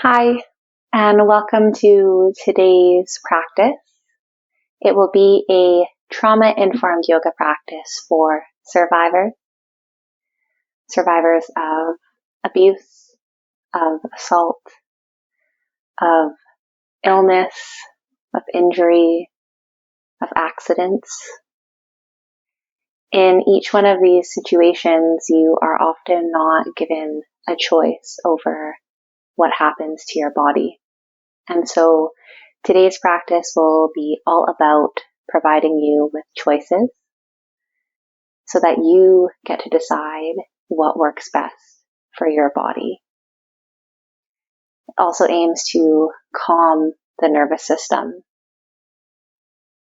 Hi, and welcome to today's practice. It will be a trauma-informed yoga practice for survivors of abuse, of assault, of illness, of injury, of accidents. In each one of these situations, you are often not given a choice over what happens to your body. And so today's practice will be all about providing you with choices so that you get to decide what works best for your body. It also aims to calm the nervous system.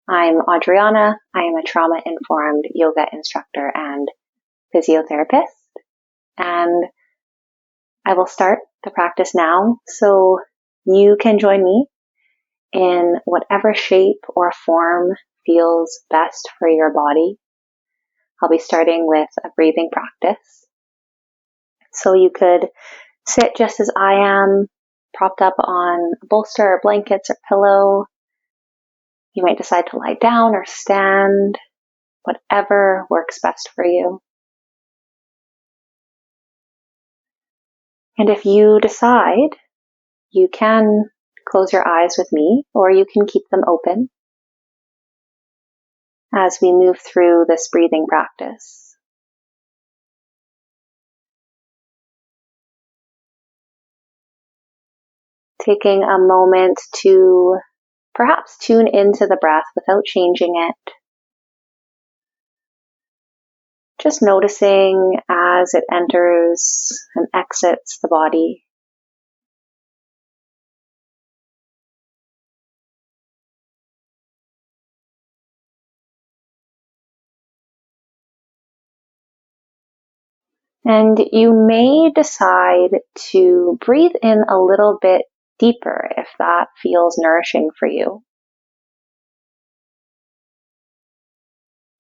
I'm Adriana. I am a trauma-informed yoga instructor and physiotherapist, and I will start the practice now so you can join me in whatever shape or form feels best for your body. I'll be starting with a breathing practice. So you could sit just as I am, propped up on a bolster or blankets or pillow. You might decide to lie down or stand, whatever works best for you. And if you decide, you can close your eyes with me, or you can keep them open as we move through this breathing practice. Taking a moment to perhaps tune into the breath without changing it. Just noticing as it enters and exits the body. And you may decide to breathe in a little bit deeper if that feels nourishing for you.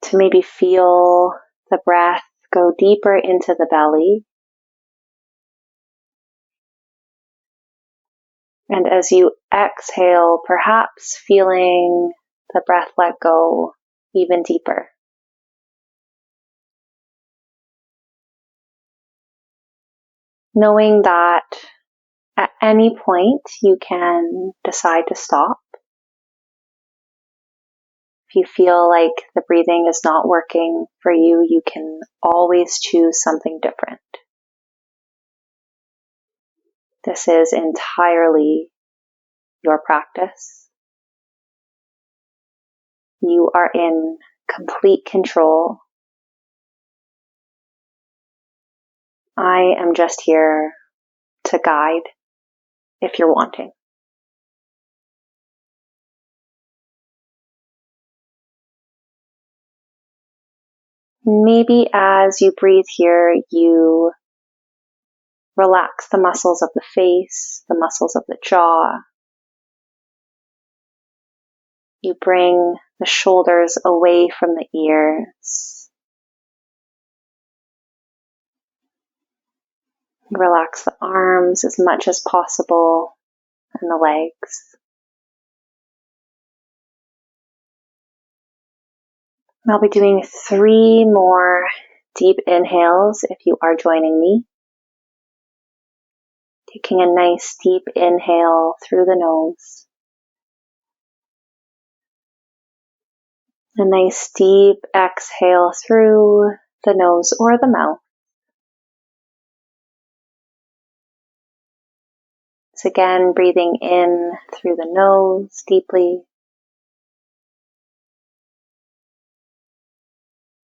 To maybe feel the breath go deeper into the belly. And as you exhale, perhaps feeling the breath let go even deeper. Knowing that at any point you can decide to stop. If you feel like the breathing is not working for you, you can always choose something different. This is entirely your practice. You are in complete control. I am just here to guide if you're wanting. Maybe as you breathe here, you relax the muscles of the face, the muscles of the jaw. You bring the shoulders away from the ears. Relax the arms as much as possible and the legs. I'll be doing 3 more deep inhales if you are joining me. Taking a nice deep inhale through the nose. A nice deep exhale through the nose or the mouth. So again, breathing in through the nose deeply.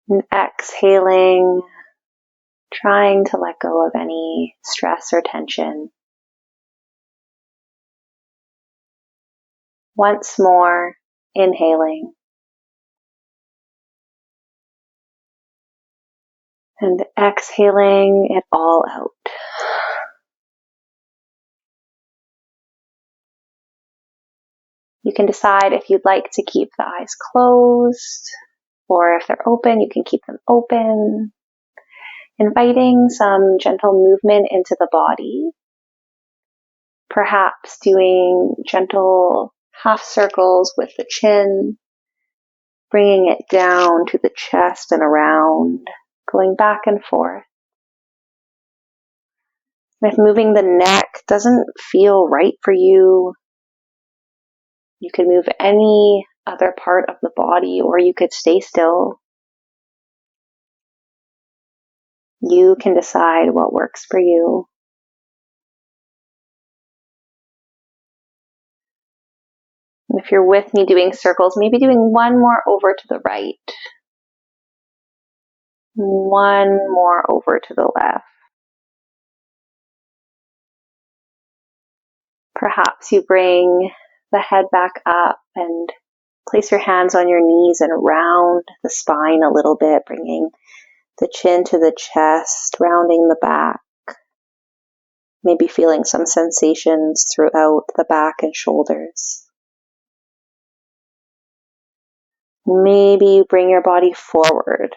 And exhaling, trying to let go of any stress or tension. Once more, inhaling. And exhaling it all out. You can decide if you'd like to keep the eyes closed, or if they're open, you can keep them open. Inviting some gentle movement into the body. Perhaps doing gentle half circles with the chin, bringing it down to the chest and around, going back and forth. If moving the neck doesn't feel right for you, you can move any other part of the body, or you could stay still. You can decide what works for you. And if you're with me doing circles, maybe doing one more over to the right, one more over to the left. Perhaps you bring the head back up and place your hands on your knees and round the spine a little bit, bringing the chin to the chest, rounding the back. Maybe feeling some sensations throughout the back and shoulders. Maybe you bring your body forward.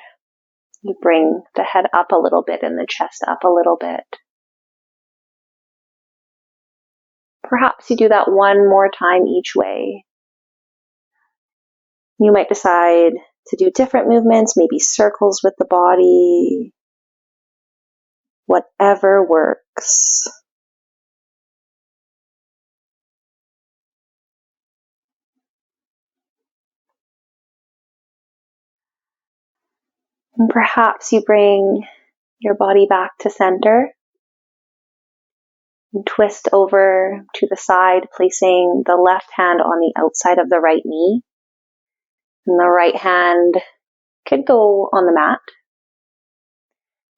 You bring the head up a little bit and the chest up a little bit. Perhaps you do that one more time each way. You might decide to do different movements, maybe circles with the body, whatever works. And perhaps you bring your body back to center and twist over to the side, placing the left hand on the outside of the right knee. And the right hand could go on the mat.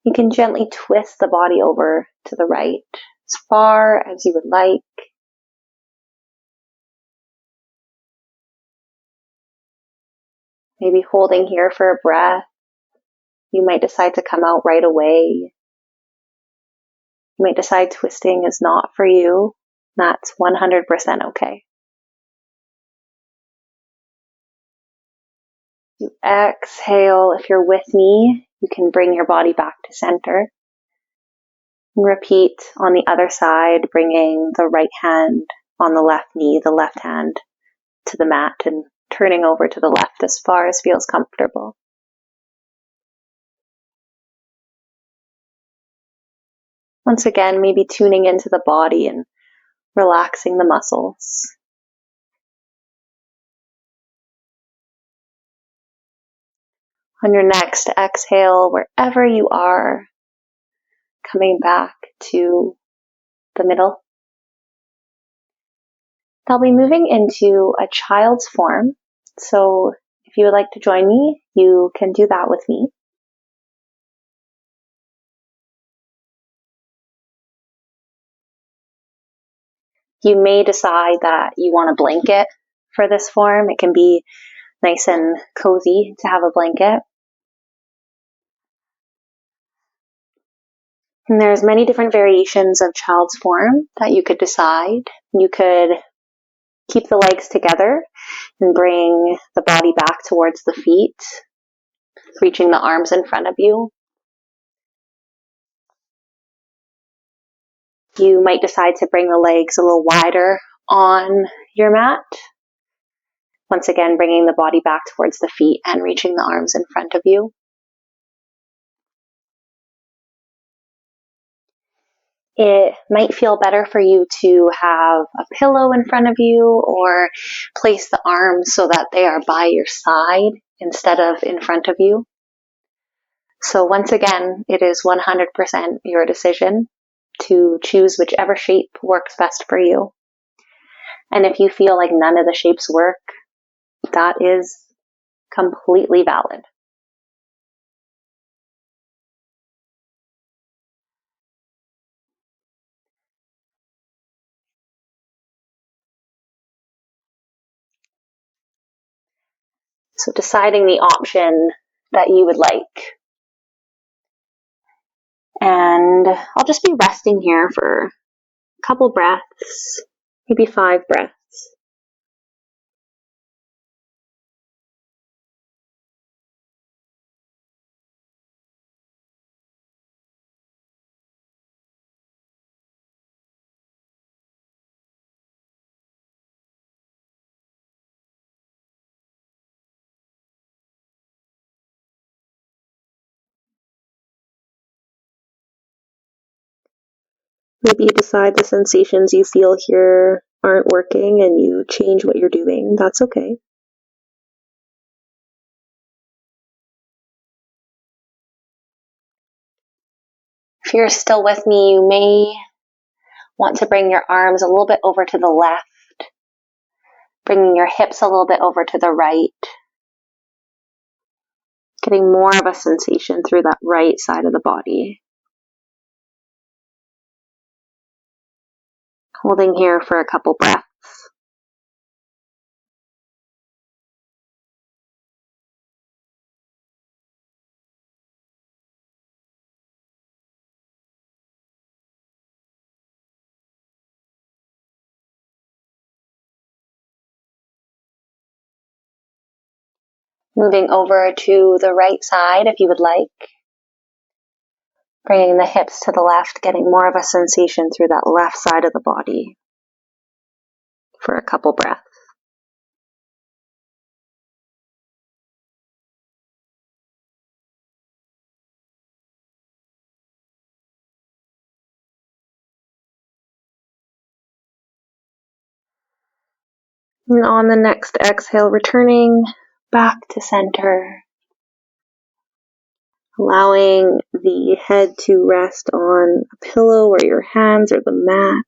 You can gently twist the body over to the right as far as you would like. Maybe holding here for a breath. You might decide to come out right away. You might decide twisting is not for you. That's 100% okay. You exhale. If you're with me, you can bring your body back to center. And repeat on the other side, bringing the right hand on the left knee, the left hand to the mat, and turning over to the left as far as feels comfortable. Once again, maybe tuning into the body and relaxing the muscles. On your next exhale, wherever you are, coming back to the middle. I'll be moving into a child's form. So if you would like to join me, you can do that with me. You may decide that you want a blanket for this form. It can be nice and cozy to have a blanket. And there's many different variations of child's form that you could decide. You could keep the legs together and bring the body back towards the feet, reaching the arms in front of you. You might decide to bring the legs a little wider on your mat. Once again, bringing the body back towards the feet and reaching the arms in front of you. It might feel better for you to have a pillow in front of you or place the arms so that they are by your side instead of in front of you. So once again, it is 100% your decision to choose whichever shape works best for you. And if you feel like none of the shapes work, that is completely valid. So deciding the option that you would like. And I'll just be resting here for a couple breaths, maybe 5 breaths. Maybe you decide the sensations you feel here aren't working and you change what you're doing. That's okay. If you're still with me, you may want to bring your arms a little bit over to the left, bringing your hips a little bit over to the right, getting more of a sensation through that right side of the body. Holding here for a couple breaths. Moving over to the right side if you would like. Bringing the hips to the left, getting more of a sensation through that left side of the body for a couple breaths. And on the next exhale, returning back to center, allowing the head to rest on a pillow or your hands or the mat.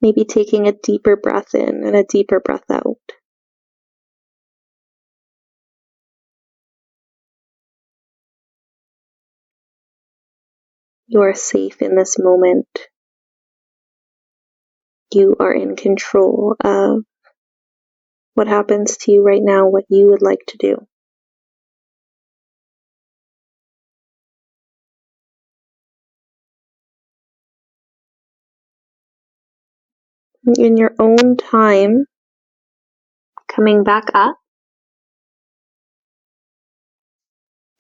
Maybe taking a deeper breath in and a deeper breath out. You are safe in this moment. You are in control of what happens to you right now, what you would like to do. In your own time, coming back up,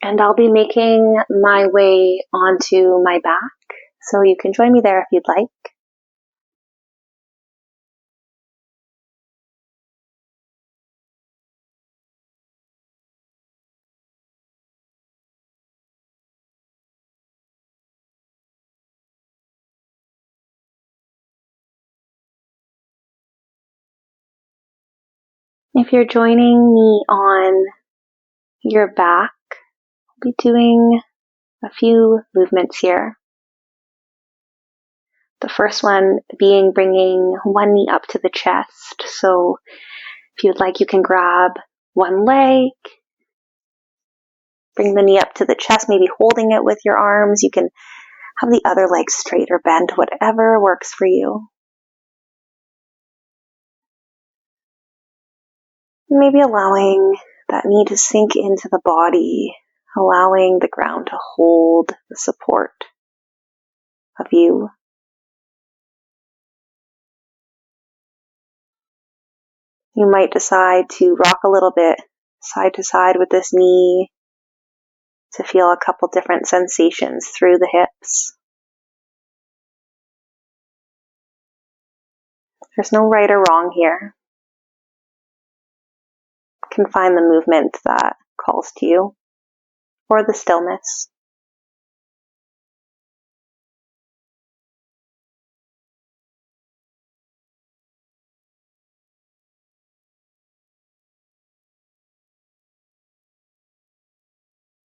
and I'll be making my way onto my back, so you can join me there if you'd like. If you're joining me on your back, I'll be doing a few movements here. The first one being bringing one knee up to the chest. So if you'd like, you can grab one leg, bring the knee up to the chest, maybe holding it with your arms. You can have the other leg straight or bent, whatever works for you. Maybe allowing that knee to sink into the body, allowing the ground to hold the support of you. You might decide to rock a little bit side to side with this knee to feel a couple different sensations through the hips. There's no right or wrong here. You can find the movement that calls to you, or the stillness.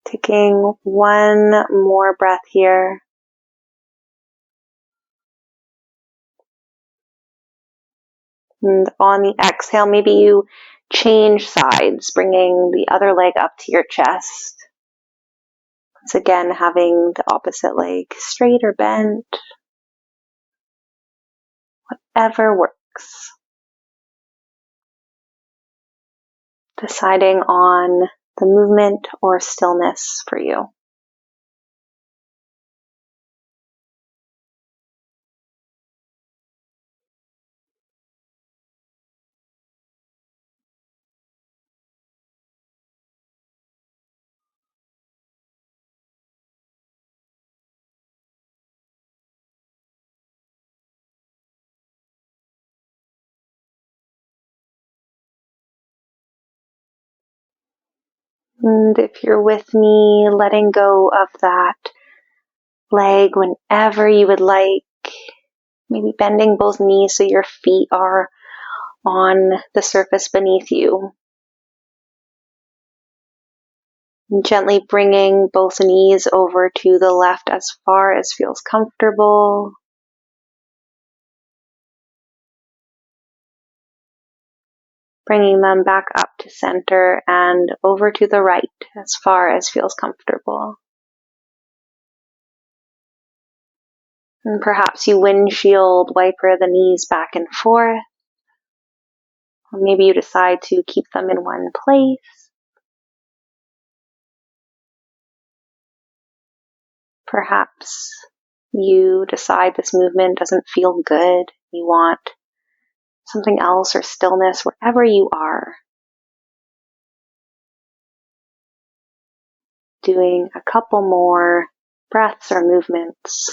Taking one more breath here. And on the exhale, maybe you change sides, bringing the other leg up to your chest. Once again, having the opposite leg straight or bent, whatever works. Deciding on the movement or stillness for you. And if you're with me, letting go of that leg whenever you would like, maybe bending both knees so your feet are on the surface beneath you. And gently bringing both knees over to the left as far as feels comfortable. Bringing them back up to center and over to the right as far as feels comfortable. And perhaps you windshield wiper the knees back and forth. Or maybe you decide to keep them in one place. Perhaps you decide this movement doesn't feel good. You want something else or stillness wherever you are. Doing a couple more breaths or movements.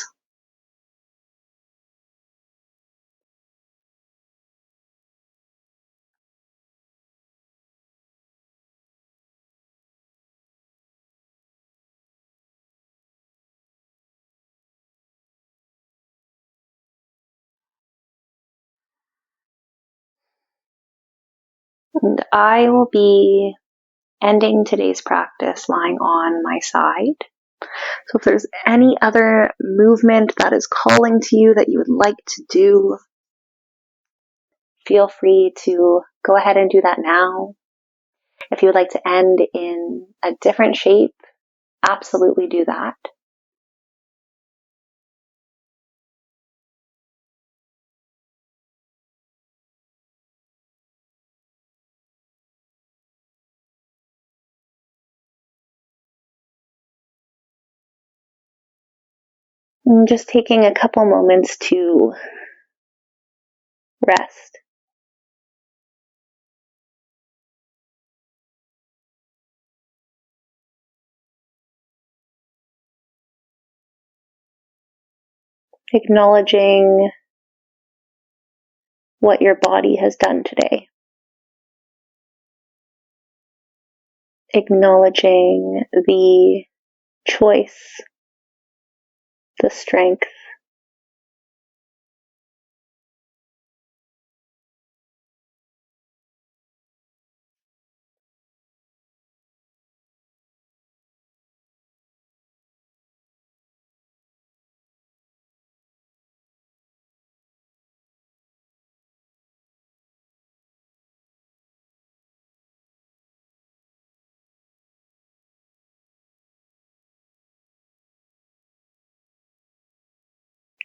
And I will be ending today's practice lying on my side. So if there's any other movement that is calling to you that you would like to do, feel free to go ahead and do that now. If you would like to end in a different shape, absolutely do that. And just taking a couple moments to rest. Acknowledging what your body has done today. Acknowledging the choice, the strength,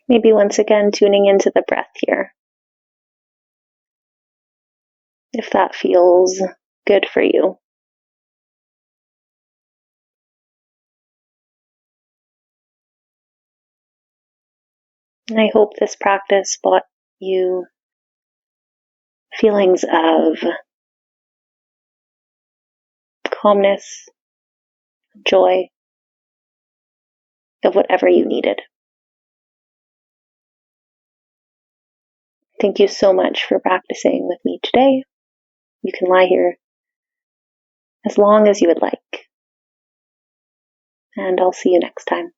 maybe once again tuning into the breath here. If that feels good for you. And I hope this practice brought you feelings of calmness, joy, of whatever you needed. Thank you so much for practicing with me today. You can lie here as long as you would like. And I'll see you next time.